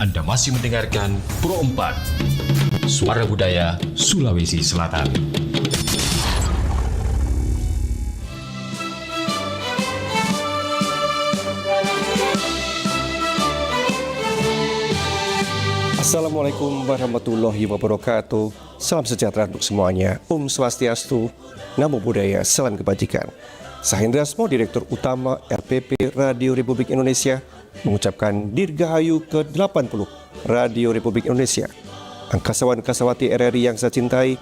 Anda masih mendengarkan Pro 4, Suara Budaya Sulawesi Selatan. Assalamualaikum warahmatullahi wabarakatuh. Salam sejahtera untuk semuanya. Swastiastu, Namo Buddhaya, salam kebajikan. Saya Hendra Asmo, Direktur Utama RPP Radio Republik Indonesia, mengucapkan Dirgahayu ke-80 Radio Republik Indonesia. Angkasawan-angkasawati RRI yang saya cintai,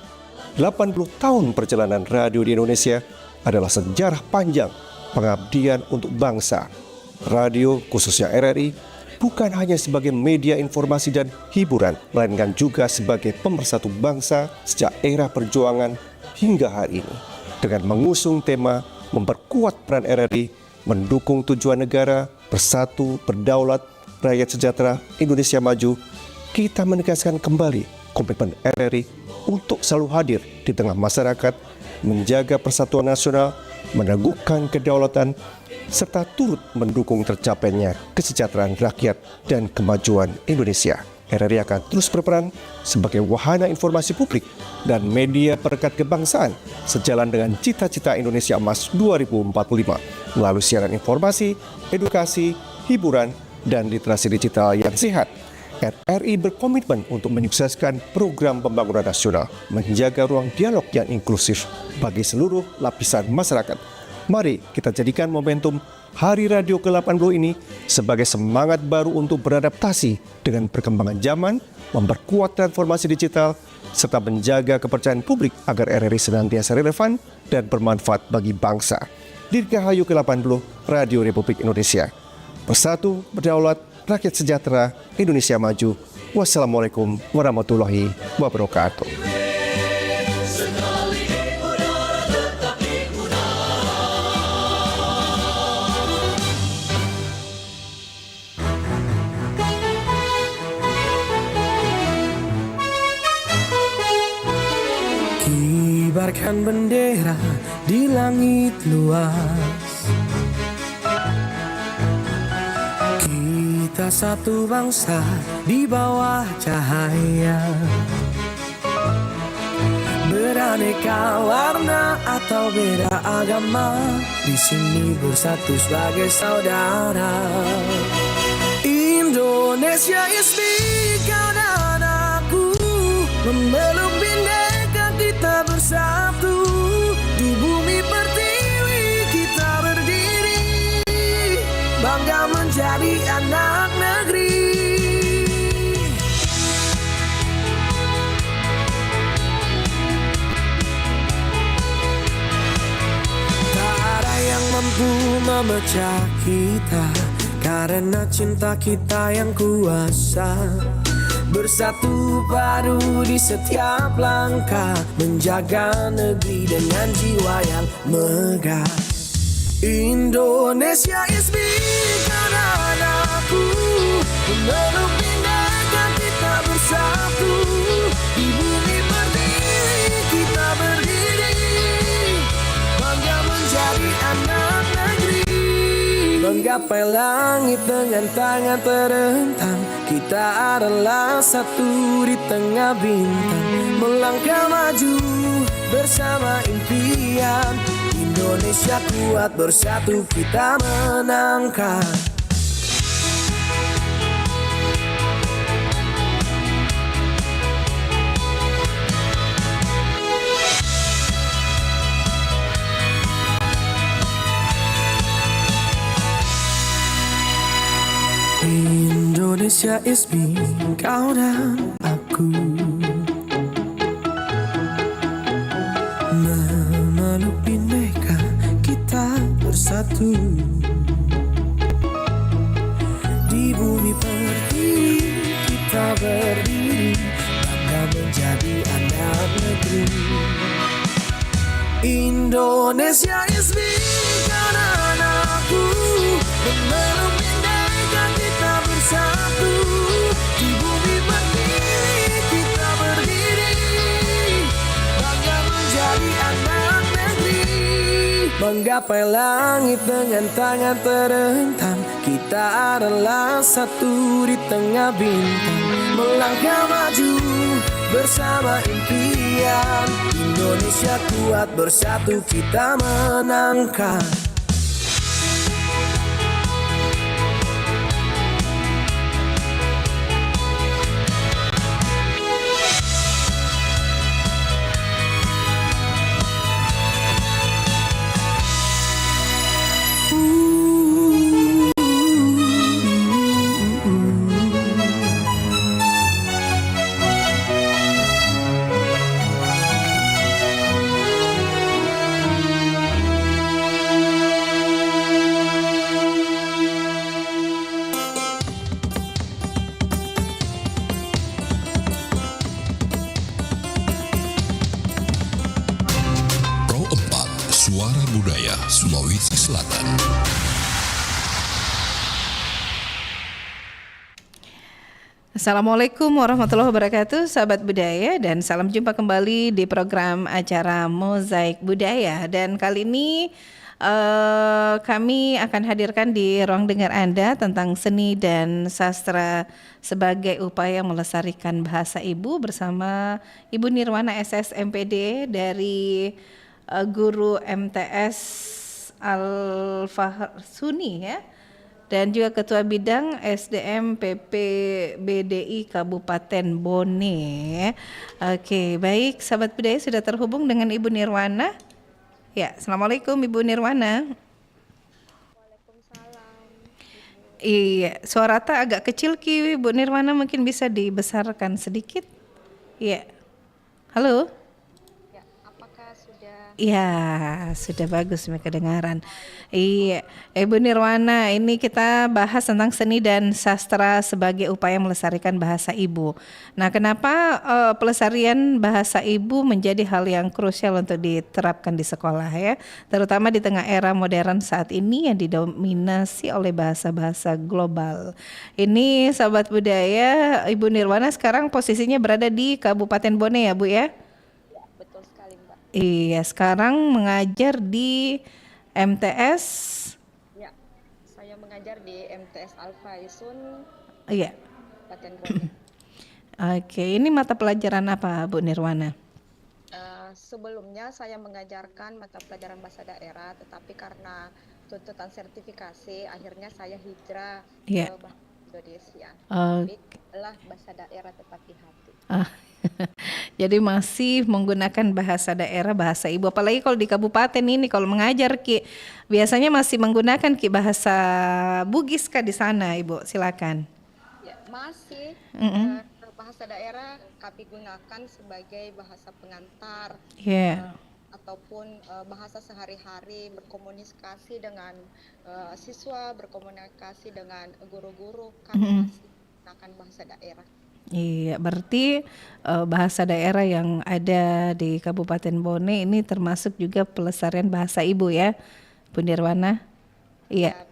80 tahun perjalanan radio di Indonesia adalah sejarah panjang pengabdian untuk bangsa. Radio, khususnya RRI, bukan hanya sebagai media informasi dan hiburan, melainkan juga sebagai pemersatu bangsa sejak era perjuangan hingga hari ini. Dengan mengusung tema memperkuat peran RRI, mendukung tujuan negara, bersatu, berdaulat, rakyat sejahtera, Indonesia maju, kita menegaskan kembali komitmen RRI untuk selalu hadir di tengah masyarakat, menjaga persatuan nasional, meneguhkan kedaulatan, serta turut mendukung tercapainya kesejahteraan rakyat dan kemajuan Indonesia. RRI akan terus berperan sebagai wahana informasi publik dan media perekat kebangsaan sejalan dengan cita-cita Indonesia Emas 2045 melalui siaran informasi, edukasi, hiburan, dan literasi digital yang sehat. RRI berkomitmen untuk menyukseskan program pembangunan nasional, menjaga ruang dialog yang inklusif bagi seluruh lapisan masyarakat. Mari kita jadikan momentum Hari Radio ke-80 ini sebagai semangat baru untuk beradaptasi dengan perkembangan zaman, memperkuat transformasi digital, serta menjaga kepercayaan publik agar RRI senantiasa relevan dan bermanfaat bagi bangsa. Dirgahayu ke-80 Radio Republik Indonesia. Bersatu, berdaulat, rakyat sejahtera, Indonesia maju. Wassalamualaikum warahmatullahi wabarakatuh. Kibarkan bendera di langit luas, kita satu bangsa di bawah cahaya, beraneka warna atau beda agama, di sini bersatu sebagai saudara. Indonesia is big, kau dan aku memeluk bendera, kita bersatu di bumi pertiwi, kita berdiri, bangga menjadi anak negeri. Tak ada yang mampu memecah kita, karena cinta kita yang kuasa. Bersatu padu di setiap langkah, menjaga negeri dengan jiwa yang megah. Indonesia is big, karena aku memeluk bendera, kita bersatu di bumi pertiwi, kita berdiri, bangga menjadi anak negeri. Menggapai langit dengan tangan terentang, kita adalah satu di tengah bintang, melangkah maju bersama impian. Indonesia kuat, bersatu kita menangkan. Indonesia is me, kau dan aku, memeluk bineka, kita bersatu di bumi pertiwi, kita berdiri, bangga menjadi anak negeri. Indonesia is me, kau dan aku, memeluk bineka, kita bersatu di bumi pertiwi, kita berdiri, bangga menjadi anak negeri. Menggapai langit dengan tangan terhentam. Kita adalah satu di tengah bintang. Melangkah maju bersama impian. Indonesia kuat, bersatu kita menangkan. Pro 4 Suara Budaya Sulawesi Selatan. Assalamualaikum warahmatullahi wabarakatuh, sahabat budaya, dan salam jumpa kembali di program acara Mozaik Budaya. Dan kali ini kami akan hadirkan di ruang dengar Anda tentang seni dan sastra sebagai upaya melestarikan bahasa ibu bersama Ibu Nirwana SS MPD dari guru MTS Al-Fahsuni ya. Dan juga Ketua Bidang SDM PPBDI Kabupaten Bone. Oke, baik, sahabat budaya sudah terhubung dengan Ibu Nirwana. Ya, Assalamualaikum Ibu Nirwana. Waalaikumsalam. Iya, suara ta agak kecil Ki, Ibu Nirwana, mungkin bisa dibesarkan sedikit. Iya. Halo? Ya, apakah sudah? Iya, sudah bagus kedengaran. Iya, Ibu Nirwana, ini kita bahas tentang seni dan sastra sebagai upaya melestarikan bahasa ibu. Nah, kenapa pelestarian bahasa ibu menjadi hal yang krusial untuk diterapkan di sekolah ya, terutama di tengah era modern saat ini yang didominasi oleh bahasa-bahasa global. Ini sahabat budaya, Ibu Nirwana sekarang posisinya berada di Kabupaten Bone ya, Bu ya? Ya, betul sekali, Mbak. Iya, sekarang mengajar di MTS. Ya, saya mengajar di MTS Al-Faisun, Iya. Kabupaten Bone. Oke, ini mata pelajaran apa Bu Nirwana? Sebelumnya saya mengajarkan mata pelajaran bahasa daerah, tetapi karena tuntutan sertifikasi, akhirnya saya hijrah Iya. ke bahasa Indonesia. Oh. Tapi adalah bahasa daerah tetap di hati. Ah, jadi masih menggunakan bahasa daerah, bahasa ibu. Apalagi kalau di kabupaten ini, kalau mengajar Ki, biasanya masih menggunakan Ki bahasa Bugis kah di sana, Ibu? Silakan. Ya, masih bahasa daerah kami gunakan sebagai bahasa pengantar. Iya. Ataupun bahasa sehari-hari, berkomunikasi dengan siswa, berkomunikasi dengan guru-guru, kami masih menggunakan bahasa daerah. Iya, berarti bahasa daerah yang ada di Kabupaten Bone ini termasuk juga pelestarian bahasa ibu ya, Bu Nirwana? Iya.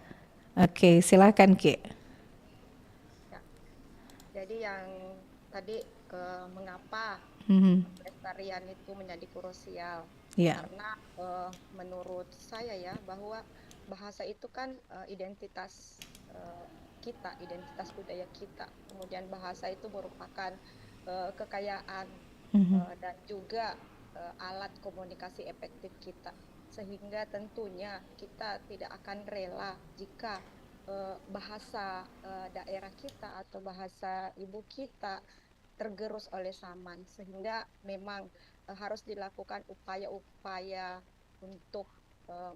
Oke, silakan Ki. Ya. Jadi yang tadi mengapa pelestarian itu menjadi krusial? Iya. Karena menurut saya ya, bahwa bahasa itu kan identitas kita, identitas budaya kita. Kemudian bahasa itu merupakan kekayaan dan juga alat komunikasi efektif kita. Sehingga tentunya kita tidak akan rela jika bahasa daerah kita atau bahasa ibu kita tergerus oleh zaman. Sehingga memang harus dilakukan upaya-upaya untuk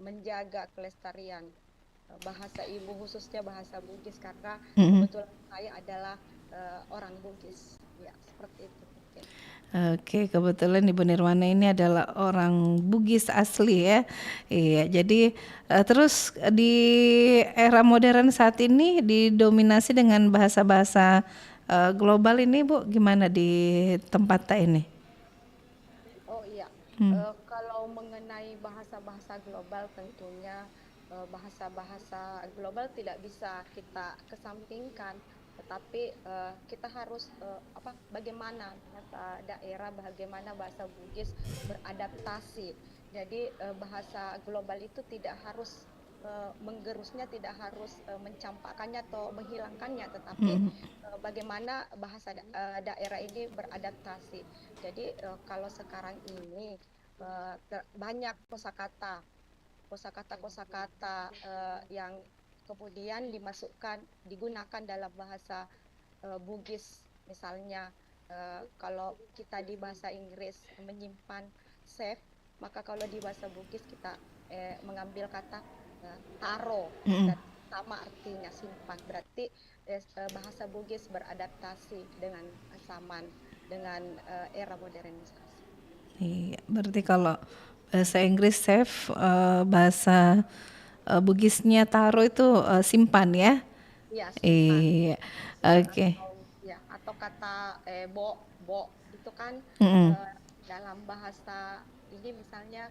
menjaga kelestarian bahasa ibu, khususnya bahasa Bugis, karena kebetulan saya adalah orang Bugis, ya seperti itu. Oke, kebetulan Ibu Nirwana ini adalah orang Bugis asli ya. Iya, jadi terus di era modern saat ini didominasi dengan bahasa-bahasa global ini, Bu, gimana di tempat tak ini? Oh iya, kalau mengenai bahasa-bahasa global tentunya bahasa-bahasa global tidak bisa kita kesampingkan, tetapi kita harus bagaimana bahasa daerah, bagaimana bahasa Bugis beradaptasi Jadi bahasa global itu tidak harus menggerusnya, tidak harus mencampakkannya atau menghilangkannya, tetapi bagaimana bahasa daerah ini beradaptasi. Jadi kalau sekarang ini banyak kosakata yang kemudian digunakan dalam bahasa Bugis, misalnya kalau kita di bahasa Inggris menyimpan save, maka kalau di bahasa Bugis kita mengambil kata taro, dan sama artinya simpan. Berarti bahasa Bugis beradaptasi dengan zaman, dengan era modernisasi. Iya, berarti kalau bahasa Inggris save, bahasa Bugisnya taro itu simpan ya. Iya, simpan. Iya, oke. Atau kata bo itu kan dalam bahasa ini, misalnya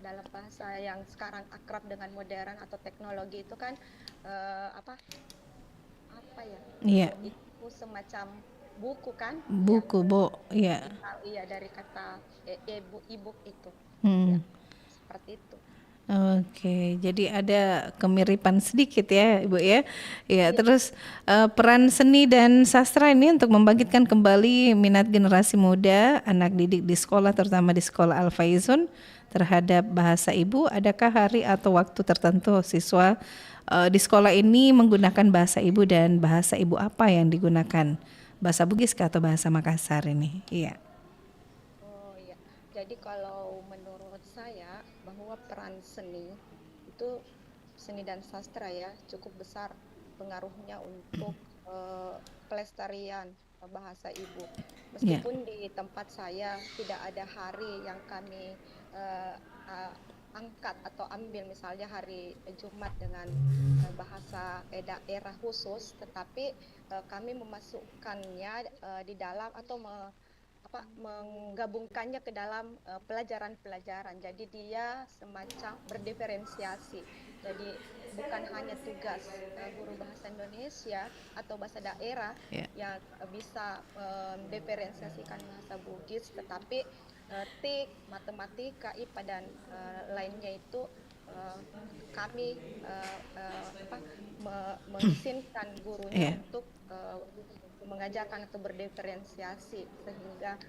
dalam bahasa yang sekarang akrab dengan modern atau teknologi itu kan apa ya, Iya, itu semacam buku kan, buku bo, iya. iya, dari kata e-book itu, Hmm. ya, seperti itu. Oke, jadi ada kemiripan sedikit ya, Ibu ya. Ya, terus peran seni dan sastra ini untuk membangkitkan kembali minat generasi muda, anak didik di sekolah, terutama di sekolah Al Faizun terhadap bahasa ibu. Adakah hari atau waktu tertentu siswa di sekolah ini menggunakan bahasa ibu, dan bahasa ibu apa yang digunakan? Bahasa Bugis kah atau bahasa Makassar ini? Iya. Oh iya, jadi kalau menurut saya bahwa peran seni itu, seni dan sastra ya, cukup besar pengaruhnya untuk pelestarian bahasa ibu. Iya. Meskipun di tempat saya tidak ada hari yang kami eh, eh, angkat atau ambil, misalnya hari Jumat dengan bahasa daerah khusus, tetapi kami memasukkannya di dalam, atau menggabungkannya ke dalam pelajaran-pelajaran. Jadi dia semacam berdiferensiasi. Jadi bukan hanya tugas guru bahasa Indonesia atau bahasa daerah Yeah. yang bisa mendiferensiasikan bahasa Bugis, tetapi TIK, matematika, IPA dan lainnya itu kami mengizinkan gurunya untuk mengajarkan atau berdiferensiasi, sehingga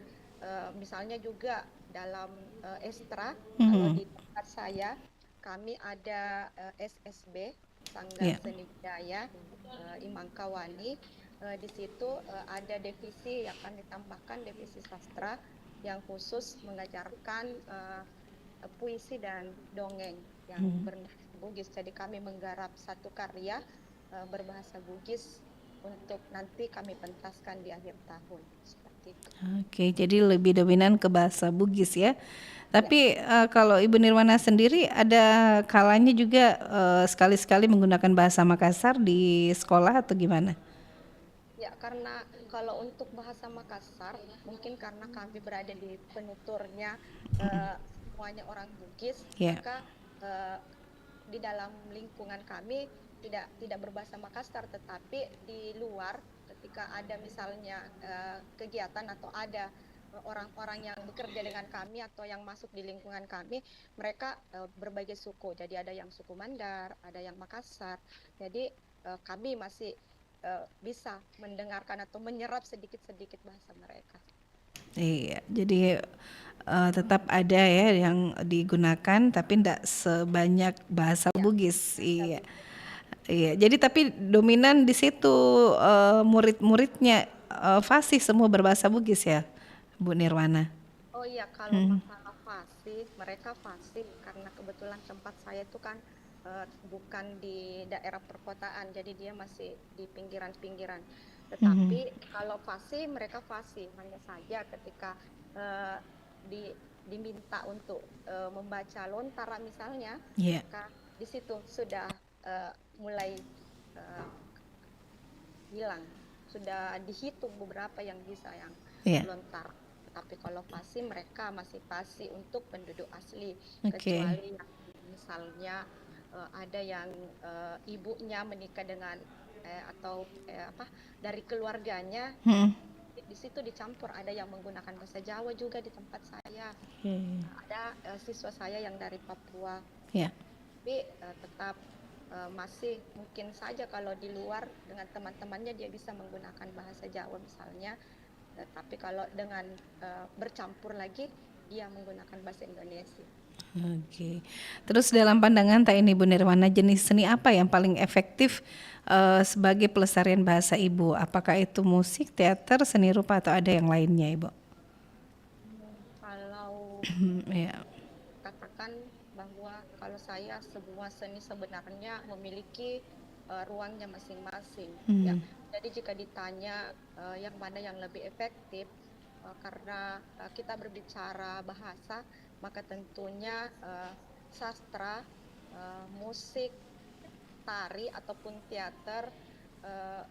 misalnya juga dalam Estra, kalau di tempat saya kami ada SSB, Sanggar Seni Budaya Imangkawani. Di situ ada divisi yang akan ditambahkan, divisi sastra yang khusus mengajarkan puisi dan dongeng yang berbahasa Bugis. Jadi kami menggarap satu karya berbahasa Bugis untuk nanti kami pentaskan di akhir tahun, seperti itu. Oke, jadi lebih dominan ke bahasa Bugis ya. Tapi kalau Ibu Nirwana sendiri ada kalanya juga sekali-sekali menggunakan bahasa Makassar di sekolah atau gimana? Ya, karena kalau untuk bahasa Makassar, mungkin karena kami berada di penuturnya semuanya orang Bugis, maka di dalam lingkungan kami tidak berbahasa Makassar, tetapi di luar ketika ada misalnya kegiatan atau ada orang-orang yang bekerja dengan kami atau yang masuk di lingkungan kami, mereka berbagai suku. Jadi ada yang suku Mandar, ada yang Makassar. Jadi kami masih bisa mendengarkan atau menyerap sedikit-sedikit bahasa mereka. Iya, jadi tetap ada ya yang digunakan, tapi tidak sebanyak bahasa Bugis. Iya. Iya, jadi tapi dominan di situ murid-muridnya fasih semua berbahasa Bugis ya, Bu Nirwana? Oh iya, kalau masalah fasih, mereka fasih karena kebetulan tempat saya itu kan bukan di daerah perkotaan, jadi dia masih di pinggiran-pinggiran. Tetapi kalau fasih, mereka fasih, hanya saja ketika diminta untuk membaca lontara misalnya, maka di situ sudah mulai hilang, sudah dihitung beberapa yang bisa yang lontar. Tapi kalau fasih, mereka masih fasih untuk penduduk asli, kecuali yang misalnya ada yang ibunya menikah dengan atau dari keluarganya di situ dicampur, ada yang menggunakan bahasa Jawa juga di tempat saya. Ada siswa saya yang dari Papua, Ya. tapi tetap masih mungkin saja kalau di luar dengan teman-temannya dia bisa menggunakan bahasa Jawa misalnya, tapi kalau dengan bercampur lagi dia menggunakan bahasa Indonesia. Oke. Terus dalam pandangan Tak ini Bu Nirwana, jenis seni apa yang paling efektif sebagai pelestarian bahasa Ibu? Apakah itu musik, teater, seni rupa atau ada yang lainnya, Ibu? Kalau Ya. katakan bahwa kalau saya semua seni sebenarnya memiliki ruangnya masing-masing. Ya. Jadi jika ditanya yang mana yang lebih efektif, karena kita berbicara bahasa, maka tentunya sastra, musik, tari ataupun teater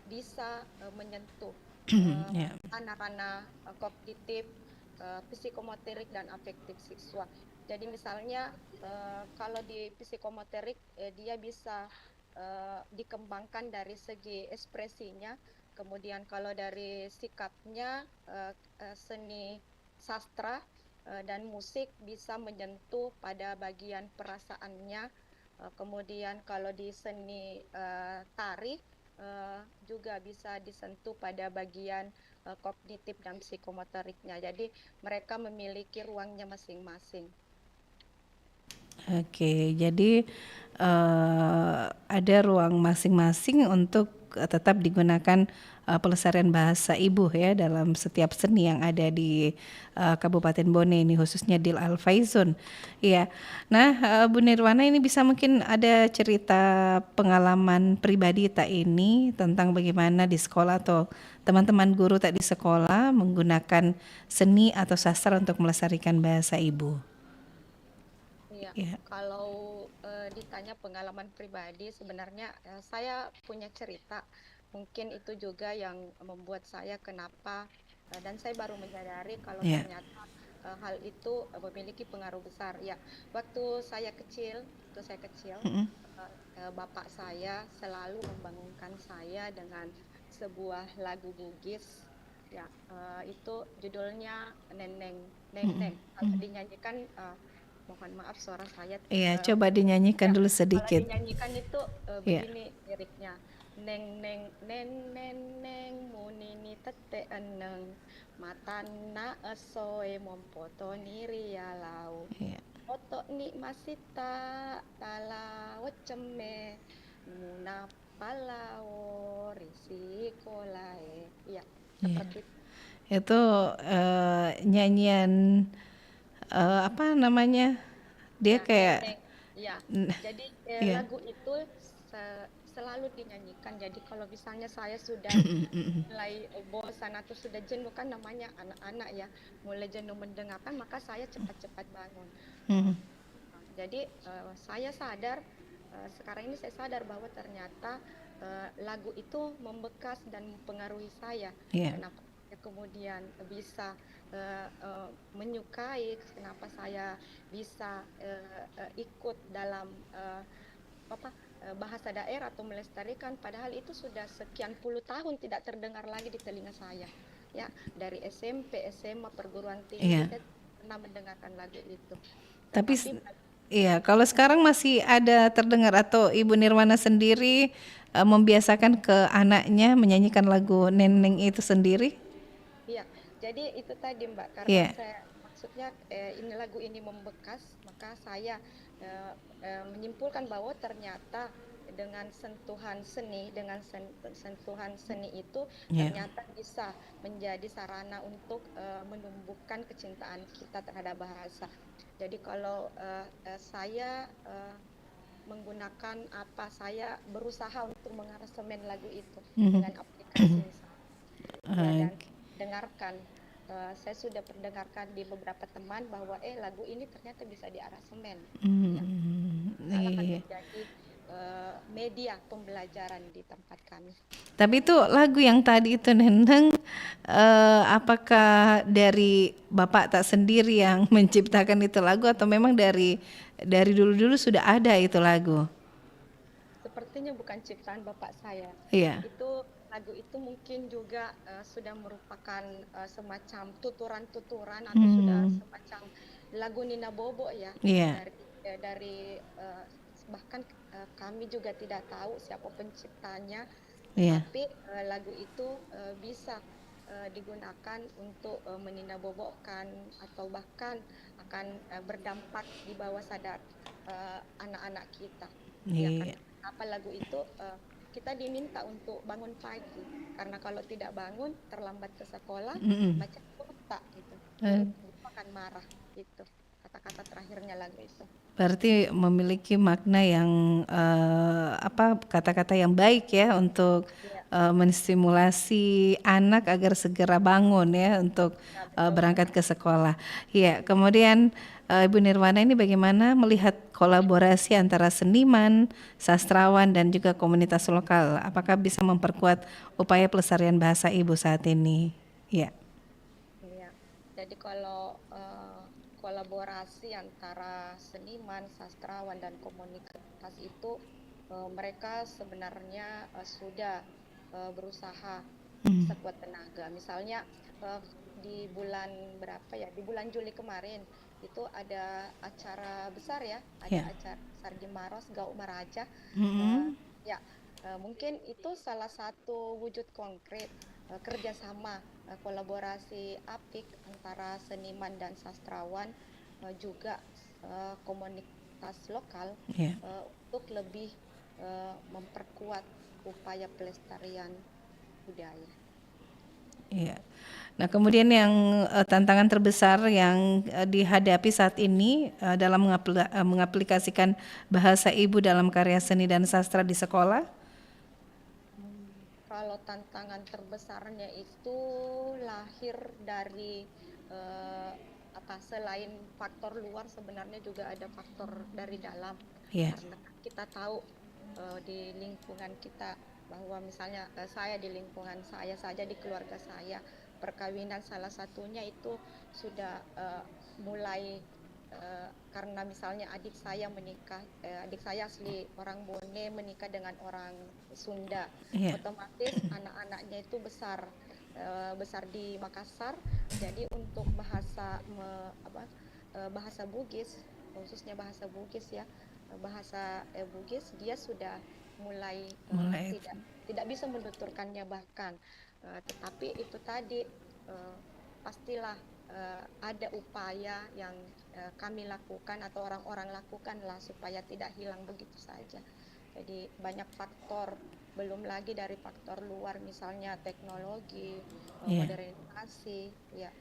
bisa menyentuh Ya. ranah-ranah kognitif, psikomotorik dan afektif siswa. Jadi misalnya kalau di psikomotorik dia bisa dikembangkan dari segi ekspresinya, kemudian kalau dari sikapnya seni sastra dan musik bisa menyentuh pada bagian perasaannya. Kemudian kalau di seni tari juga bisa disentuh pada bagian kognitif dan psikomotoriknya. Jadi mereka memiliki ruangnya masing-masing. Oke, jadi ada ruang masing-masing untuk tetap digunakan pelestarian bahasa ibu ya dalam setiap seni yang ada di Kabupaten Bone ini, khususnya di Al Faizun. Iya. Nah, Bu Nirwana, ini bisa mungkin ada cerita pengalaman pribadi Tak ini tentang bagaimana di sekolah atau teman-teman guru Tak di sekolah menggunakan seni atau sastra untuk melestarikan bahasa ibu. Iya. Kalau ditanya pengalaman pribadi, sebenarnya saya punya cerita. Mungkin itu juga yang membuat saya kenapa dan saya baru menyadari kalau ternyata hal itu memiliki pengaruh besar. Ya, waktu saya kecil, bapak saya selalu membangunkan saya dengan sebuah lagu Bugis. Ya, itu judulnya Neneng. Kalau dinyanyikan, mohon maaf suara saya. Iya, coba dinyanyikan dulu sedikit. Kalau dinyanyikan itu begini liriknya. Neng neng neng neng neng munini tete eneng matana esoe mompoto niria lau. Oto ni masita tala weceme muna palao risiko lae. Iya, seperti itu nyanyian apa namanya? Dia kayak jadi lagu itu selalu dinyanyikan. Jadi kalau misalnya saya sudah mulai bosan atau sudah jenuh, kan namanya anak-anak ya, mulai jenuh mendengarkan, maka saya cepat-cepat bangun. Jadi saya sadar, sekarang ini saya sadar bahwa ternyata lagu itu membekas dan mempengaruhi saya. Kenapa kemudian bisa menyukai, kenapa saya bisa ikut dalam bahasa daerah atau melestarikan, padahal itu sudah sekian puluh tahun tidak terdengar lagi di telinga saya. Ya, dari SMP, SMA, perguruan tinggi saya pernah mendengarkan lagu itu. Tapi kalau sekarang masih ada terdengar atau Ibu Nirwana sendiri membiasakan ke anaknya menyanyikan lagu Neneng itu sendiri? Iya, jadi itu tadi Mbak, karena saya maksudnya ini lagu ini membekas, maka saya menyimpulkan bahwa ternyata dengan sentuhan seni, itu ternyata bisa menjadi sarana untuk menumbuhkan kecintaan kita terhadap bahasa. Jadi kalau saya menggunakan saya berusaha untuk mengaransemen lagu itu dengan aplikasi misalnya, dan dengarkan. Saya sudah mendengarkan di beberapa teman bahwa lagu ini ternyata bisa diaransemen. Akan menjadi media pembelajaran di tempat kami. Tapi itu lagu yang tadi itu Neneng, apakah dari Bapak Tak sendiri yang menciptakan itu lagu atau memang dari dulu-dulu sudah ada itu lagu? Sepertinya bukan ciptaan Bapak saya. Iya. Itu lagu itu mungkin juga sudah merupakan semacam tuturan-tuturan atau sudah semacam lagu Nina Bobo ya, Iya, dari bahkan kami juga tidak tahu siapa penciptanya, iya, tetapi lagu itu bisa digunakan untuk meninabobokan atau bahkan akan berdampak di bawah sadar anak-anak kita. Ya, iya. karena apa lagu itu kita diminta untuk bangun pagi, karena kalau tidak bangun terlambat ke sekolah Mm-mm. macam kota gitu. Eh, Ibu akan marah gitu. Kata-kata terakhirnya lagu itu. Berarti memiliki makna yang kata-kata yang baik ya untuk Iya, menstimulasi anak agar segera bangun ya untuk ya betul berangkat sekali. ke sekolah. Iya, kemudian Ibu Nirwana ini bagaimana melihat kolaborasi antara seniman, sastrawan dan juga komunitas lokal? Apakah bisa memperkuat upaya pelestarian bahasa ibu saat ini? Iya. Iya. Jadi kalau kolaborasi antara seniman, sastrawan dan komunitas itu mereka sebenarnya sudah berusaha Mm. sekuat tenaga. Misalnya eh, di bulan berapa ya? Di bulan Juli kemarin itu ada acara besar ya, ada Ya. acara besar di Maros Gau Maraja. Eh, Mm-mm. ya, mungkin itu salah satu wujud konkret kerjasama kolaborasi apik antara seniman dan sastrawan, juga komunitas lokal Ya. untuk lebih memperkuat upaya pelestarian budaya. Iya. Nah, kemudian yang tantangan terbesar yang dihadapi saat ini dalam mengaplikasikan bahasa ibu dalam karya seni dan sastra di sekolah. Kalau tantangan terbesarnya itu lahir dari eh, selain faktor luar sebenarnya juga ada faktor dari dalam, Iya, karena kita tahu di lingkungan kita bahwa misalnya saya di lingkungan saya saja di keluarga saya perkawinan salah satunya itu sudah mulai karena misalnya adik saya asli orang Bone menikah dengan orang Sunda, iya, otomatis anak-anaknya itu besar di Makassar, jadi untuk bahasa Bugis, khususnya bahasa Bugis ya, bahasa Bugis dia sudah mulai mulai. tidak bisa menuturkannya bahkan. Tetapi itu tadi pastilah ada upaya yang kami lakukan atau orang-orang lakukan lah supaya tidak hilang begitu saja. Jadi banyak faktor, belum lagi dari faktor luar misalnya teknologi, Iya, modernisasi, ya,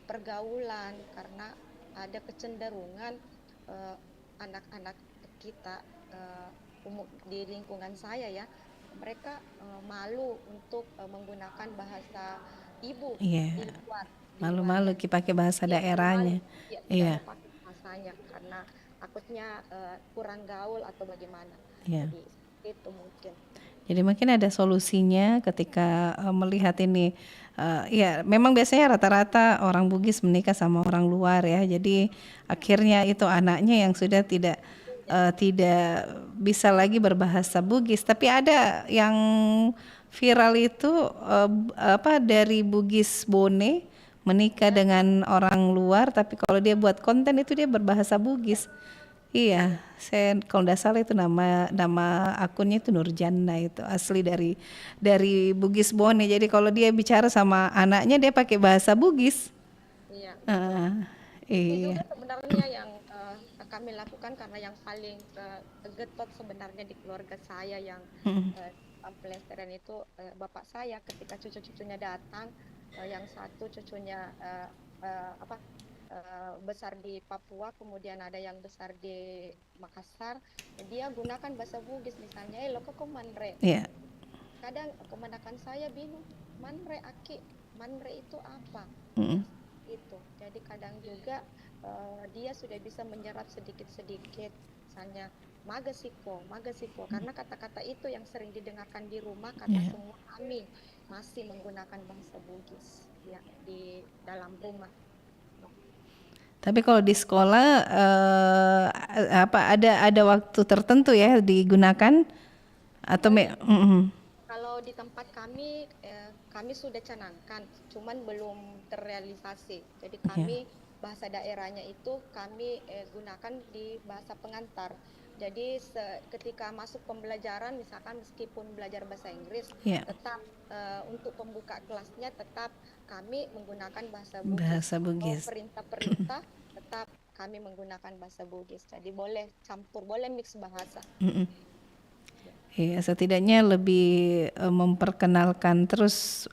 pergaulan, karena ada kecenderungan anak-anak kita di lingkungan saya ya, mereka malu untuk menggunakan bahasa ibu di iya. luar, Malu-malu dan pakai bahasa ya malu, daerahnya. ya tidak Iya, mau pakai bahasanya karena takutnya kurang gaul atau bagaimana. iya. Jadi itu mungkin. Jadi mungkin ada solusinya ketika melihat ini. Ya, memang biasanya rata-rata orang Bugis menikah sama orang luar ya. Jadi akhirnya itu anaknya yang sudah tidak bisa lagi berbahasa Bugis. Tapi ada yang viral itu dari Bugis Bone menikah dengan orang luar, tapi kalau dia buat konten itu dia berbahasa Bugis. Iya, saya kalau tidak salah itu nama akunnya itu Nurjana, itu asli dari Bugis Bone. Jadi kalau dia bicara sama anaknya dia pakai bahasa Bugis. Iya, betul. Ah, Itu iya. juga sebenarnya yang kami lakukan karena yang paling getot sebenarnya di keluarga saya yang Mm. pelestarian itu bapak saya ketika cucu-cucunya datang, yang satu cucunya besar di Papua, kemudian ada yang besar di Makassar, dia gunakan bahasa Bugis misalnya, lo kok manre. Iya. Kadang kemenakan saya bingung, manre aki, manre itu apa? Mm. Itu. Jadi kadang juga dia sudah bisa menyerap sedikit-sedikit, misalnya magasiko, karena kata-kata itu yang sering didengarkan di rumah karena Iya. semua kami masih menggunakan bahasa Bugis ya di dalam rumah. Tapi kalau di sekolah ada waktu tertentu ya digunakan atau Mm. Kalau di tempat kami sudah canangkan, cuman belum terrealisasi. Jadi Ya. kami bahasa daerahnya itu kami gunakan di bahasa pengantar. Jadi ketika masuk pembelajaran, misalkan meskipun belajar bahasa Inggris, Ya. tetap untuk pembuka kelasnya tetap kami menggunakan bahasa Bugis. Bahasa Bugis. Perintah-perintah tetap kami menggunakan bahasa Bugis. Jadi boleh campur, boleh mix bahasa. Mm-mm. Iya, setidaknya lebih memperkenalkan terus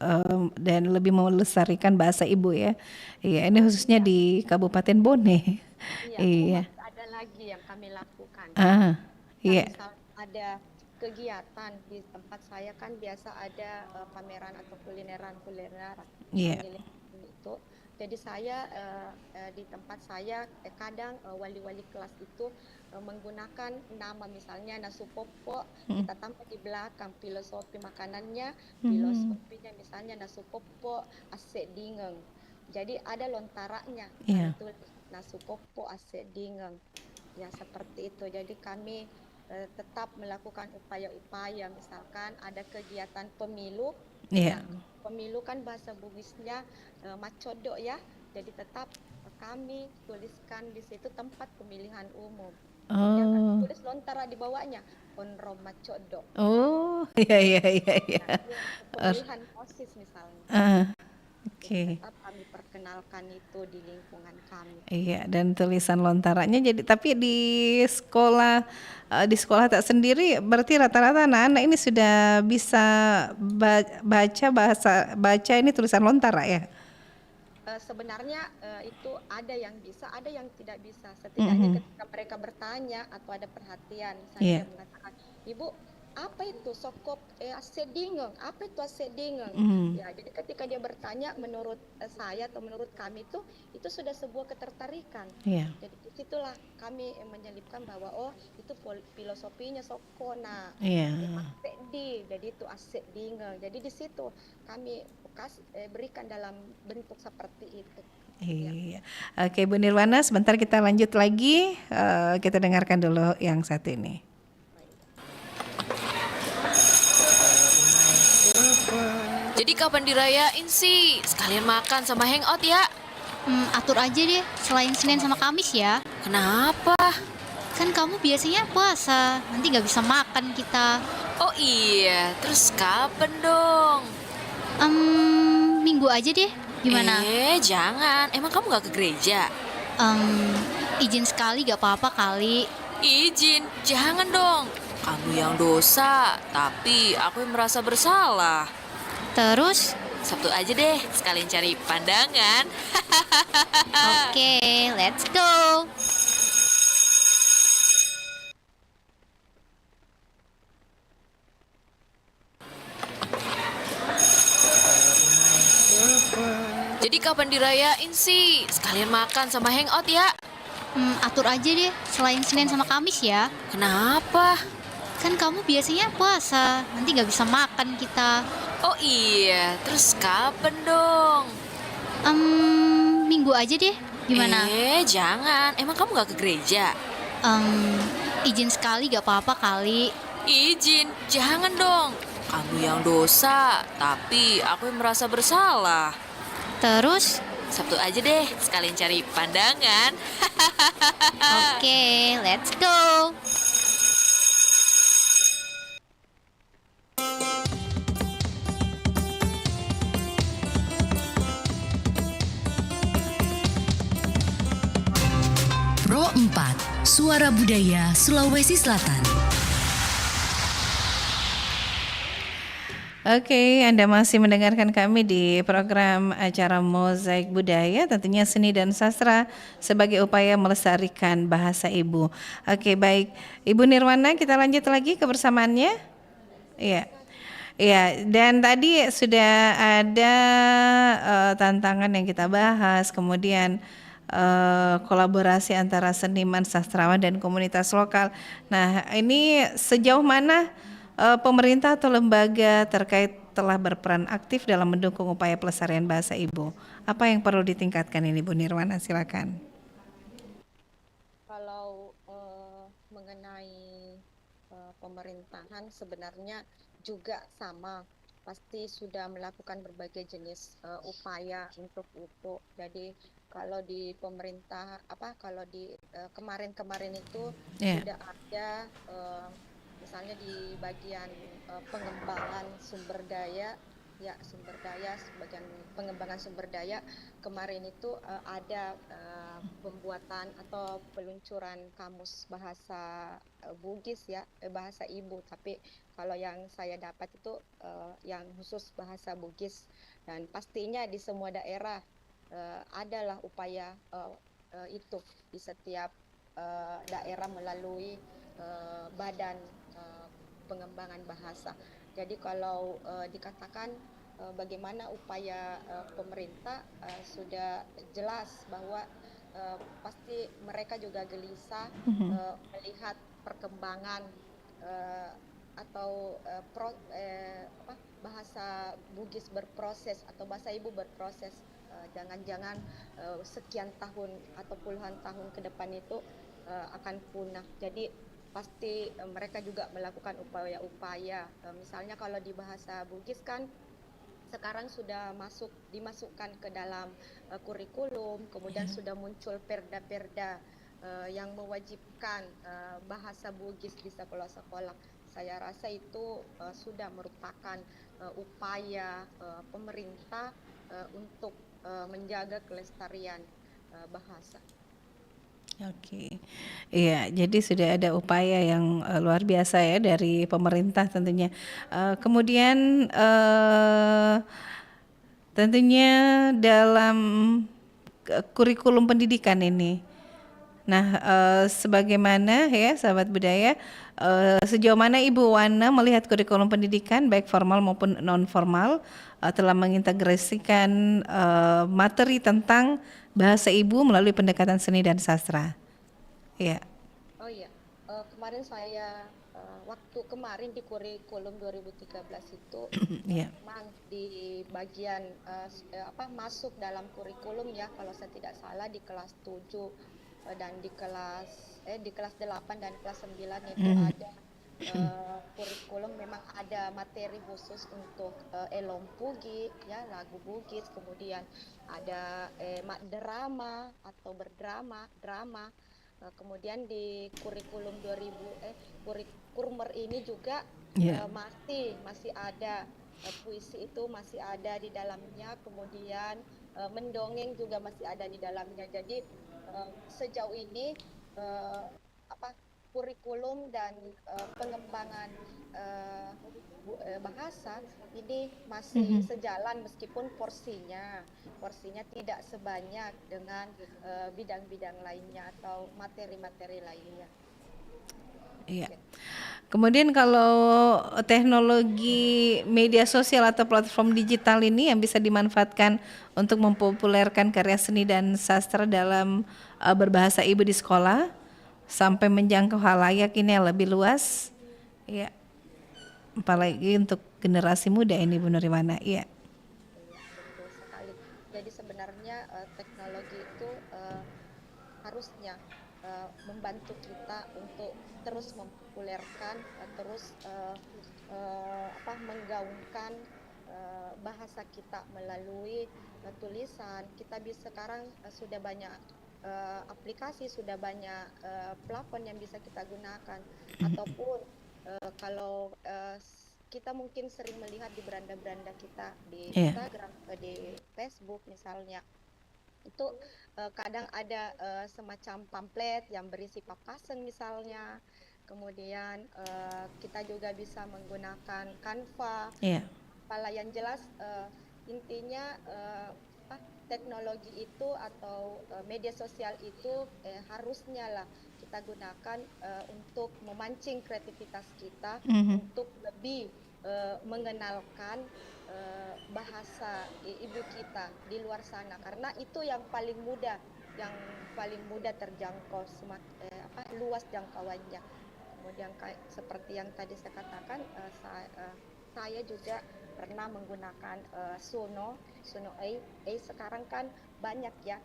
dan lebih melestarikan bahasa ibu ya. Iya, ini khususnya di Kabupaten Bone. Iya, Iya. masih ada lagi yang kami lakukan. Ah, Nah, iya. misal ada kegiatan di tempat saya kan biasa ada pameran atau kulineran Iya. itu. Jadi saya di tempat saya kadang wali-wali kelas itu menggunakan nama misalnya nasu popo, kita tambah di belakang filosofi makanannya, filosofinya misalnya nasu popo asek dingeng. Jadi ada lontaranya, Iya. itu nasu popo asek dingeng. Ya seperti itu. Jadi kami tetap melakukan upaya-upaya, misalkan ada kegiatan pemilu. Iya. Nah, pemilu kan bahasa Bugisnya macodok ya. Jadi tetap kami tuliskan di situ tempat pemilihan umum. Ya kan Oh. tulis lontara di bawahnya onro macodok. Oh, iya iya iya iya. Nah, itu pemilihan OSIS misalnya. Ah, Jadi oke. tetap kami perkenalkan itu di lingkungan kami. Iya, dan tulisan lontaranya jadi tapi di sekolah tak sendiri berarti rata-rata anak-anak ini sudah bisa baca ini tulisan lontara ya. Sebenarnya itu ada yang bisa, ada yang tidak bisa. Setidaknya ketika mereka bertanya atau ada perhatian, misalnya Iya. dia mengatakan, Ibu, apa itu sokop asedingeng? Apa itu asedingeng? Mhm. Ya, jadi ketika dia bertanya, menurut saya atau menurut kami itu sudah sebuah ketertarikan. Iya. Jadi disitulah kami menyelipkan bahwa oh itu filosofinya sokona. Iya. Jadi itu asik dingeng. Jadi di situ kami berikan dalam bentuk seperti itu. Iya. Oke, Bu Nirwana, sebentar kita lanjut lagi. Kita dengarkan dulu yang satu ini. Jadi kapan dirayain sih? Sekalian makan sama hangout ya. Atur aja deh, selain Senin sama Kamis ya. Kenapa? Kan kamu biasanya puasa, nanti gak bisa makan kita. Oh iya, terus kapan dong? Minggu aja deh, gimana? Jangan. Emang kamu gak ke gereja? Izin sekali gak apa-apa kali. Izin, jangan dong. Kamu yang dosa, tapi aku yang merasa bersalah. Terus, Sabtu aja deh, sekalian cari pandangan. oke, let's go. Jadi kapan dirayain sih? Sekalian makan sama hangout ya. Atur aja deh, selain Senin sama Kamis ya. Kenapa? Kan kamu biasanya puasa, nanti gak bisa makan kita. Oh iya, terus kapan dong? Minggu aja deh, gimana? Jangan. Emang kamu gak ke gereja? Izin sekali gak apa-apa kali. Izin, jangan dong. Kamu yang dosa, tapi aku yang merasa bersalah. Terus, Sabtu aja deh, sekalian cari pandangan. oke, let's go. Pro 4, Suara Budaya Sulawesi Selatan. Oke, Anda masih mendengarkan kami di program acara Mozaik Budaya, tentunya seni dan sastra sebagai upaya melestarikan bahasa ibu. Oke, baik. Ibu Nirwana, kita lanjut lagi kebersamaannya. Iya. Iya, dan tadi sudah ada tantangan yang kita bahas, kemudian kolaborasi antara seniman, sastrawan dan komunitas lokal. Nah, ini sejauh mana pemerintah atau lembaga terkait telah berperan aktif dalam mendukung upaya pelestarian bahasa ibu? Apa yang perlu ditingkatkan ini, Bu Nirwana? Silakan. Kalau mengenai pemerintahan sebenarnya juga sama. pasti sudah melakukan berbagai jenis upaya untuk itu. Jadi kalau di pemerintah kalau di kemarin-kemarin itu Ya. sudah ada misalnya di bagian pengembangan sumber daya sebagian pengembangan sumber daya kemarin itu ada pembuatan atau peluncuran kamus bahasa Bugis ya, bahasa ibu, tapi kalau yang saya dapat itu yang khusus bahasa Bugis, dan pastinya di semua daerah adalah upaya itu di setiap daerah melalui badan pengembangan bahasa. Jadi kalau dikatakan bagaimana upaya pemerintah, sudah jelas bahwa pasti mereka juga gelisah melihat perkembangan atau bahasa Bugis berproses atau bahasa ibu berproses. Jangan-jangan sekian tahun atau puluhan tahun ke depan itu akan punah. Jadi pasti mereka juga melakukan upaya-upaya. Misalnya kalau di bahasa Bugis kan sekarang sudah dimasukkan ke dalam kurikulum, kemudian sudah muncul perda-perda yang mewajibkan bahasa Bugis di sekolah-sekolah. Saya rasa itu sudah merupakan upaya pemerintah untuk menjaga kelestarian bahasa. Oke, iya. Jadi sudah ada upaya yang luar biasa ya dari pemerintah tentunya. Kemudian tentunya dalam kurikulum pendidikan ini. Nah, sebagaimana ya sahabat budaya, sejauh mana Ibu Wana melihat kurikulum pendidikan baik formal maupun non formal telah mengintegrasikan materi tentang bahasa ibu melalui pendekatan seni dan sastra. Iya. Oh iya, kemarin saya waktu kemarin di kurikulum 2013 itu Iya. memang di bagian masuk dalam kurikulum ya, kalau saya tidak salah di kelas 7 dan di kelas 8 dan kelas 9 itu ada kurikulum, memang ada materi khusus untuk elong Bugis ya, lagu Bugis, kemudian ada drama atau drama. Kemudian di kurikulum kurikulum ini juga masih ada puisi, itu masih ada di dalamnya, kemudian mendongeng juga masih ada di dalamnya. Jadi sejauh ini kurikulum dan pengembangan bahasa ini masih sejalan, meskipun porsinya tidak sebanyak dengan bidang-bidang lainnya atau materi-materi lainnya. Iya. Kemudian kalau teknologi media sosial atau platform digital ini yang bisa dimanfaatkan untuk mempopulerkan karya seni dan sastra dalam berbahasa ibu di sekolah sampai menjangkau halayak ini yang lebih luas. Iya. Apalagi untuk generasi muda ini Bu Nurwana. Iya. Betul sekali. Jadi sebenarnya teknologi itu harusnya membantu kita untuk terus mempopulerkan, terus menggaungkan bahasa kita melalui tulisan. Kita bisa sekarang sudah banyak aplikasi, sudah banyak platform yang bisa kita gunakan, ataupun kalau kita mungkin sering melihat di beranda-beranda kita di Instagram, di Facebook misalnya, itu kadang ada semacam pamflet yang berisi papasan misalnya. Kemudian kita juga bisa menggunakan Canva. Apalah yang jelas intinya teknologi itu atau media sosial itu harusnya lah kita gunakan untuk memancing kreativitas kita, untuk lebih mengenalkan bahasa ibu kita di luar sana, karena itu yang paling mudah terjangkau, luas jangkauannya. Kemudian seperti yang tadi saya katakan, saya juga pernah menggunakan Suno A. Sekarang kan banyak ya,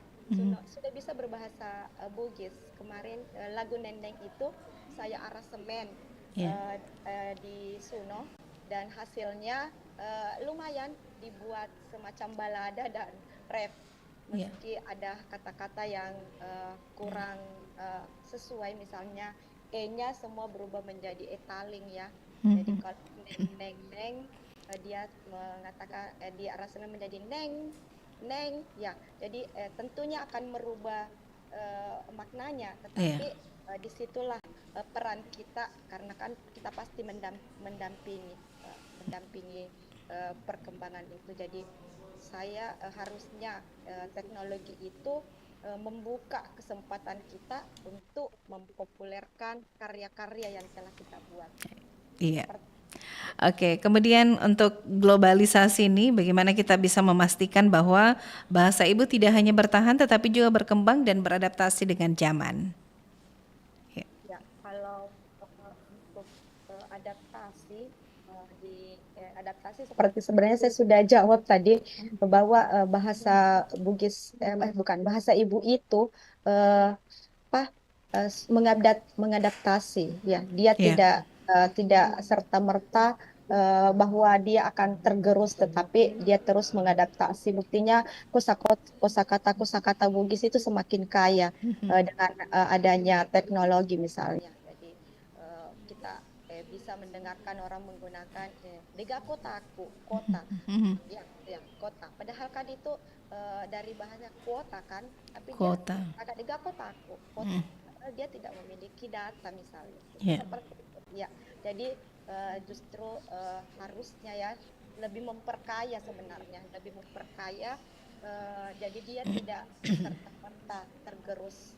sudah bisa berbahasa Bugis. Kemarin lagu Nendeng itu saya aransemen di Suno, dan hasilnya lumayan dibuat semacam balada dan rap. Iya. Meski ada kata-kata yang kurang sesuai, misalnya E-nya semua berubah menjadi etaling ya. Jadi kalau neng neng neng, dia mengatakan dia rasanya menjadi neng neng ya. Jadi tentunya akan merubah maknanya, tetapi disitulah peran kita, karena kan kita pasti mendampingi perkembangan itu. Jadi saya harusnya teknologi itu membuka kesempatan kita untuk mempopulerkan karya-karya yang telah kita buat. Iya. Oke, kemudian untuk globalisasi ini bagaimana kita bisa memastikan bahwa bahasa ibu tidak hanya bertahan tetapi juga berkembang dan beradaptasi dengan zaman? Ya, kalau untuk adaptasi adaptasi seperti sebenarnya saya sudah jawab tadi, bahwa bahasa Bugis bukan bahasa ibu itu mengadaptasi ya. Dia tidak serta-merta bahwa dia akan tergerus, tetapi dia terus mengadaptasi. Buktinya kosakata Bugis itu semakin kaya dengan adanya teknologi misalnya. Jadi kita bisa mendengarkan orang menggunakan dega kotaku, kota, ya kota. Padahal kan itu dari bahasa kuota kan, tapi Kota. dia agak dega kotaku, kota. Dia tidak memiliki data misalnya. Yeah. Seperti itu. Ya, jadi justru harusnya ya lebih memperkaya sebenarnya, lebih memperkaya. Jadi dia tidak serta-merta tergerus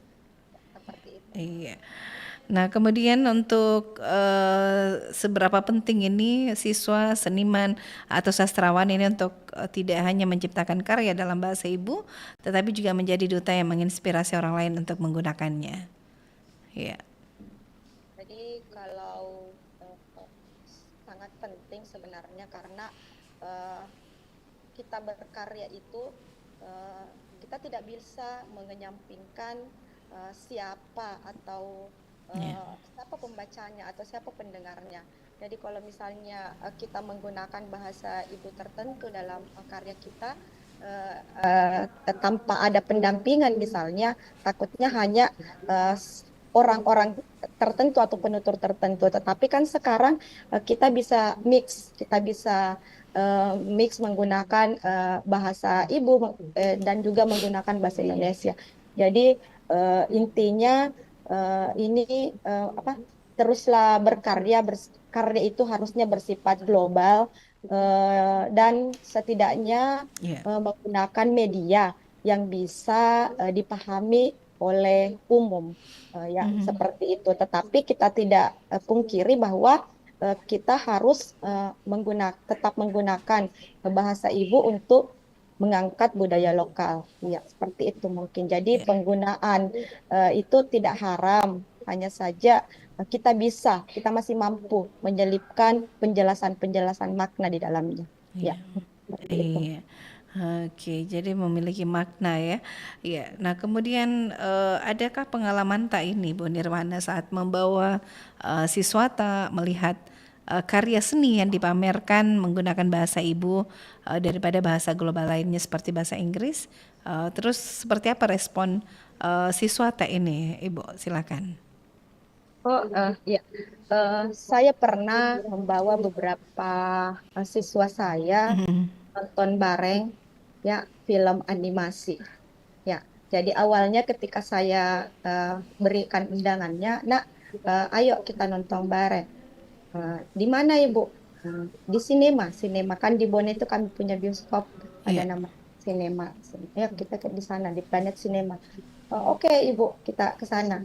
seperti itu. Iya. Nah, kemudian untuk seberapa penting ini siswa seniman atau sastrawan ini untuk tidak hanya menciptakan karya dalam bahasa ibu, tetapi juga menjadi duta yang menginspirasi orang lain untuk menggunakannya. Iya. Jadi kalau sangat penting sebenarnya, karena kita berkarya itu kita tidak bisa mengenyampingkan siapa atau siapa pembacanya atau siapa pendengarnya. Jadi kalau misalnya kita menggunakan bahasa ibu tertentu dalam karya kita tanpa ada pendampingan misalnya, takutnya hanya orang-orang tertentu atau penutur tertentu. Tetapi kan sekarang kita bisa mix menggunakan bahasa ibu dan juga menggunakan bahasa Indonesia. Jadi intinya ini teruslah berkarya. Karya itu harusnya bersifat global dan setidaknya menggunakan media yang bisa dipahami oleh umum, seperti itu. Tetapi kita tidak pungkiri bahwa kita harus tetap menggunakan bahasa ibu untuk mengangkat budaya lokal, ya seperti itu mungkin. Jadi penggunaan itu tidak haram, hanya saja kita masih mampu menyelipkan penjelasan makna di dalamnya. Ya, seperti itu. Iya. Oke, jadi memiliki makna ya. Iya. Nah, kemudian adakah pengalaman tak ini Bu Nirwana saat membawa siswa tak melihat karya seni yang dipamerkan menggunakan bahasa ibu daripada bahasa global lainnya seperti bahasa Inggris? Terus seperti apa respon siswa tak ini, Ibu? Silakan. Saya pernah membawa beberapa siswa saya nonton bareng ya film animasi. Ya, jadi awalnya ketika saya berikan undangannya, "Nak, ayo kita nonton bareng." Di mana Ibu? Di sinema kan di Bone itu kami punya bioskop, ada nama sinema. Ya, kita di sana di Planet Cinema. Oke, Ibu, kita ke sana.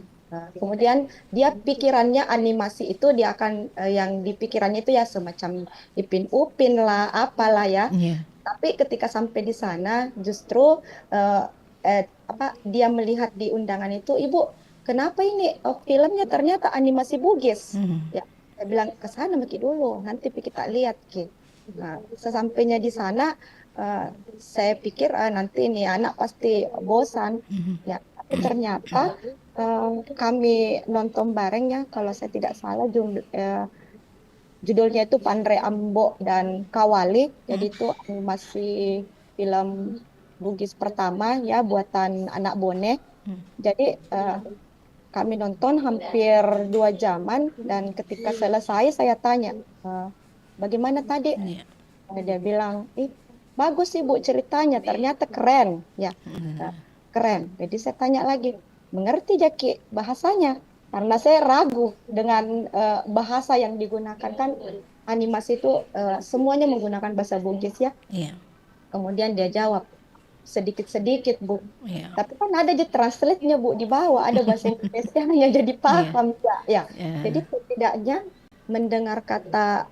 Kemudian dia pikirannya animasi itu dia akan yang dipikirannya itu ya semacam Ipin Upin lah, apalah ya. Tapi ketika sampai di sana justru dia melihat di undangan itu, "Ibu, kenapa ini filmnya ternyata animasi Bugis?" Ya, saya bilang, "Ke sana Maki dulu, nanti kita lihat Ki." Nah, sesampainya di sana saya pikir nanti ini anak pasti bosan. Ya, tapi ternyata kami nonton bareng ya, kalau saya tidak salah judulnya itu Pandre Ambo dan Kawali. Jadi itu animasi film Bugis pertama ya, buatan anak Bone. Jadi kami nonton hampir 2 jaman, dan ketika selesai saya tanya, bagaimana tadi? Dia bilang, bagus sih Bu ceritanya, ternyata keren ya, keren. Jadi saya tanya lagi, mengerti Jaki bahasanya? Karena saya ragu dengan bahasa yang digunakan, kan animasi itu semuanya menggunakan bahasa Bugis ya. Kemudian dia jawab, sedikit-sedikit Bu. Tapi kan ada di translate-nya Bu, di bawah ada bahasa Indonesia yang jadi paham ya. Jadi setidaknya mendengar kata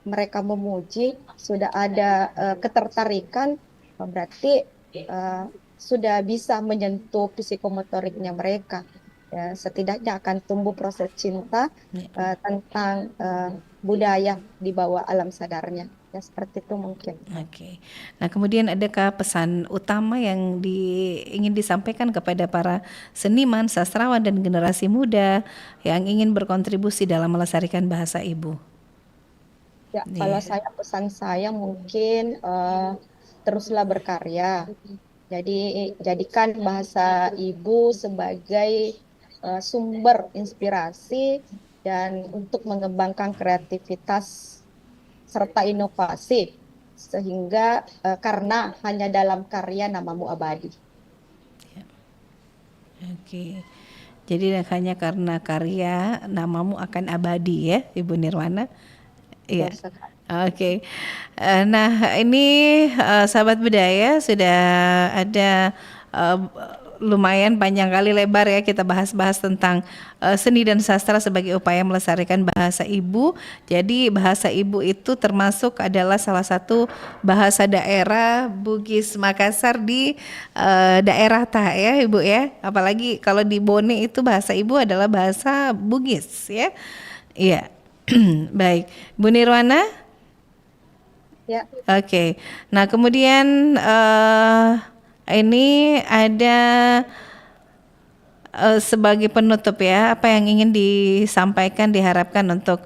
mereka memuji, sudah ada ketertarikan, berarti sudah bisa menyentuh psikomotoriknya mereka. Ya, setidaknya akan tumbuh proses cinta tentang budaya di bawah alam sadarnya. Ya, seperti itu mungkin. Oke. Nah, kemudian adakah pesan utama yang ingin disampaikan kepada para seniman, sastrawan dan generasi muda yang ingin berkontribusi dalam melestarikan bahasa ibu? Ya, kalau pesan saya mungkin teruslah berkarya. Jadi jadikan bahasa ibu sebagai sumber inspirasi dan untuk mengembangkan kreativitas serta inovasi, sehingga karena hanya dalam karya namamu abadi. Oke. Jadi hanya karena karya namamu akan abadi ya, Ibu Nirwana. Iya. Oke. Nah, ini sahabat budaya sudah ada lumayan panjang kali lebar ya kita bahas-bahas tentang seni dan sastra sebagai upaya melestarikan bahasa ibu. Jadi bahasa ibu itu termasuk adalah salah satu bahasa daerah Bugis Makassar di daerah Tah ya Ibu ya. Apalagi kalau di Bone itu bahasa ibu adalah bahasa Bugis ya. Iya. Baik, Bu Nirwana. Ya. Oke. Nah, kemudian ini ada sebagai penutup ya, apa yang ingin disampaikan, diharapkan untuk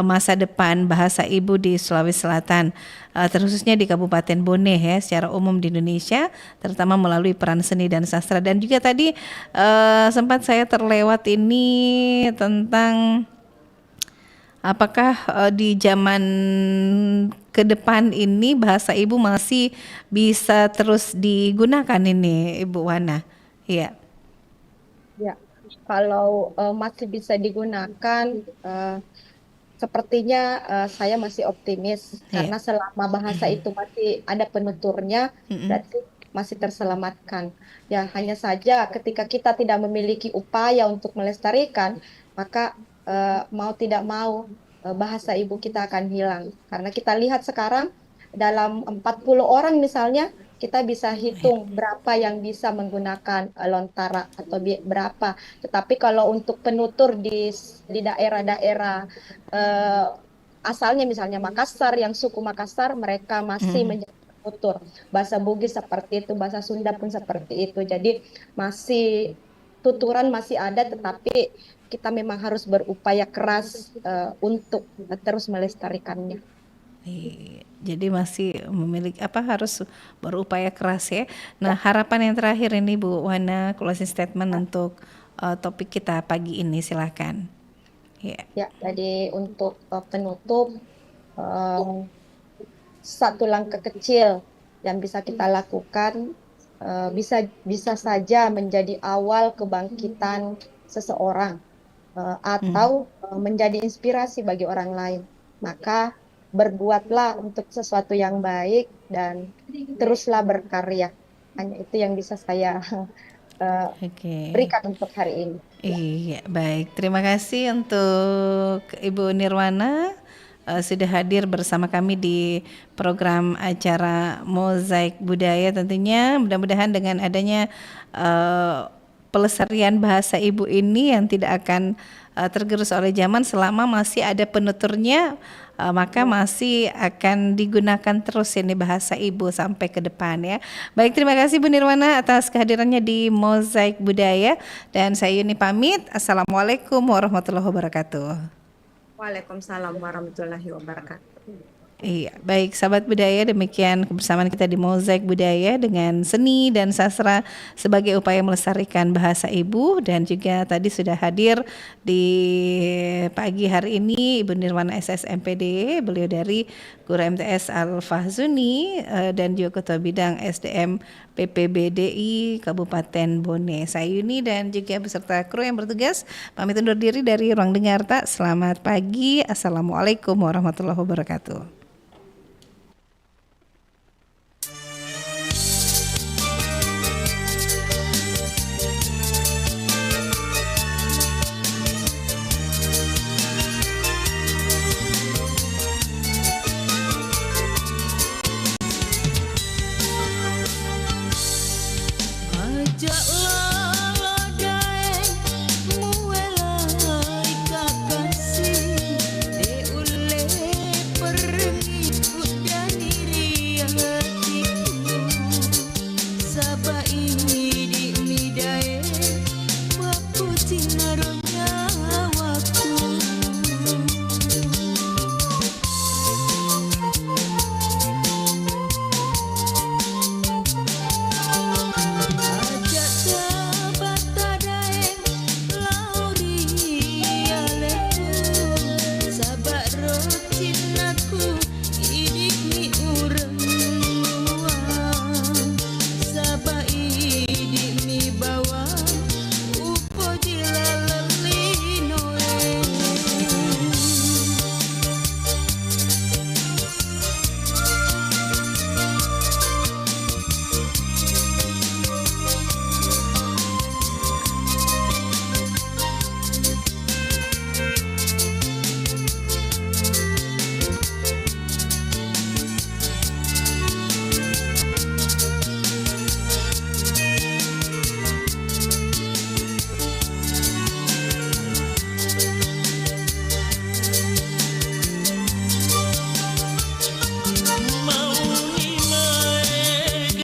masa depan bahasa ibu di Sulawesi Selatan, terkhususnya di Kabupaten Bone ya, secara umum di Indonesia, terutama melalui peran seni dan sastra. Dan juga tadi sempat saya terlewat ini tentang apakah di zaman ke depan ini bahasa ibu masih bisa terus digunakan ini, Ibu Wana? Iya. Ya, kalau masih bisa digunakan, sepertinya saya masih optimis karena selama bahasa itu masih ada penuturnya, berarti masih terselamatkan. Ya, hanya saja ketika kita tidak memiliki upaya untuk melestarikan, maka mau tidak mau bahasa ibu kita akan hilang. Karena kita lihat sekarang dalam 40 orang misalnya, kita bisa hitung berapa yang bisa menggunakan lontara atau berapa. Tetapi kalau untuk penutur di daerah-daerah asalnya misalnya Makassar, yang suku Makassar, mereka masih menjadi penutur. Bahasa Bugis seperti itu, bahasa Sunda pun seperti itu. Jadi masih tuturan masih ada, tetapi kita memang harus berupaya keras untuk terus melestarikannya. Jadi masih memiliki harus berupaya keras ya. Nah, harapan yang terakhir ini Bu Wana, closing statement untuk topik kita pagi ini, silakan. Ya, jadi untuk penutup, satu langkah kecil yang bisa kita lakukan bisa saja menjadi awal kebangkitan seseorang atau menjadi inspirasi bagi orang lain. Maka berbuatlah untuk sesuatu yang baik dan teruslah berkarya. Hanya itu yang bisa saya berikan untuk hari ini. Iya, baik. Terima kasih untuk Ibu Nirwana sudah hadir bersama kami di program acara Mozaik Budaya. Tentunya mudah-mudahan dengan adanya pelestarian bahasa ibu ini yang tidak akan tergerus oleh zaman selama masih ada penuturnya, maka masih akan digunakan terus ini bahasa ibu sampai ke depan ya. Baik, terima kasih Bu Nirwana atas kehadirannya di Mozaik Budaya, dan saya Yuni pamit. Assalamualaikum warahmatullahi wabarakatuh. Waalaikumsalam warahmatullahi wabarakatuh. Iya, baik sahabat budaya, demikian kebersamaan kita di Mozaik Budaya dengan seni dan sastra sebagai upaya melestarikan bahasa ibu, dan juga tadi sudah hadir di pagi hari ini Ibu Nirwana SSMPD, beliau dari Guru MTS Al-Fahzuni dan juga Ketua Bidang SDM PPBDI Kabupaten Bone. Saya Yuni dan juga beserta kru yang bertugas pamit undur diri dari Ruang Dengar Tak. Selamat pagi, Assalamualaikum warahmatullahi wabarakatuh.